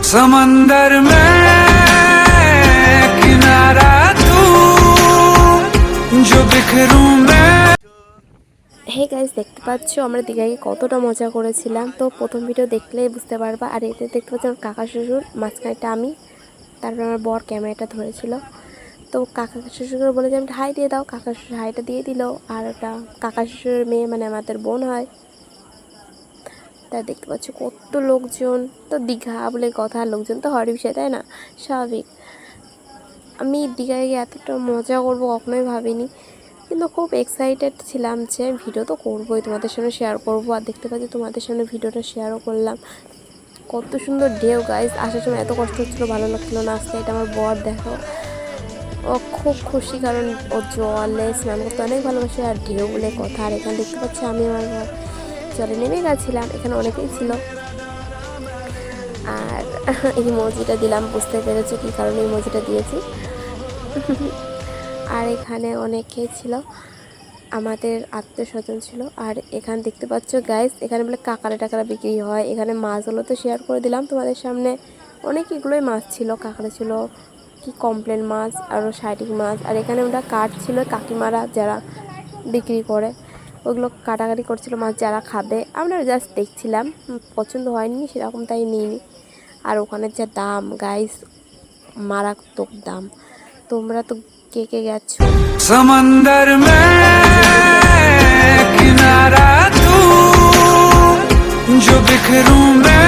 समंदर में किनारा तू जो बिखरूं मैं। হে গাইস, দেখতে পাচ্ছ আমরা দীঘায় কতটা মজা করেছিলাম। তো প্রথম ভিডিও দেখলেই বুঝতে পারবা। আর এতে দেখতে পাচ্ছ আমার কাকা শ্বশুর, মাঝখানেটা আমি, তারপর আমার বর ক্যামেরাটা ধরেছিল। তো কাকা শ্বশুরকে বলে যে আমি হাই দিয়ে দাও, কাকা শ্বশুর হাইটা দিয়ে দিল। আর ওটা কাকা শ্বশুরের মেয়ে, মানে আমাদের বোন হয়। তাই দেখতে পাচ্ছ কত লোকজন। তো দীঘা বলে কথা, লোকজন তো হওয়ারই বিষয়, তাই না? স্বাভাবিক। আমি দীঘায় গিয়ে এতটা মজা করবো কখনোই ভাবিনি, কিন্তু খুব এক্সাইটেড ছিলাম যে ভিডিও তো করবোই, তোমাদের সামনে শেয়ার করবো। আর দেখতে পাচ্ছি তোমাদের সামনে ভিডিওটা শেয়ারও করলাম। কত সুন্দর ঢেউ গাইস। আসার সময় এত কষ্ট হচ্ছিলো, ভালো লাগছিলো না আসতে। এটা আমার বর, দেখো ও খুব খুশি, কারণ ও জলে স্নান করতে অনেক ভালোবাসে। আর ঢেউ বলে কথা। আর এখানে দেখতে পাচ্ছি আমি আমার বর জলে নেমে গেছিলাম। এখানে অনেকেই ছিল। আর এই ইমোজিটা দিলাম, বুঝতে পেরেছো কী কারণে ইমোজিটা দিয়েছি। আর এখানে অনেকেই ছিল, আমাদের আত্মীয় স্বজন ছিল। আর এখানে দেখতে পাচ্ছ গাইস, এখানে বলে কাঁকড়া টাকড়া বিক্রি হয়। এখানে মাছগুলো তো শেয়ার করে দিলাম তোমাদের সামনে। অনেকগুলোই মাছ ছিল, কাঁকড়া ছিল, কি কমপ্লেন মাছ, আরও শাইটিং মাছ। আর এখানে ওটা কাঠ ছিল, কাকিমারা যারা বিক্রি করে ওগুলো কাটাকাটি করছিল মাছ, যারা খাবে। আমরা জাস্ট দেখছিলাম, পছন্দ হয়নি সেরকম, তাই নিইনি। আর ওখানে যা দাম গাইস, মারাত্মক দাম। তোমরা তো কে কে গেছো? समंदर में किनारा तू जो बिखरूं मैं।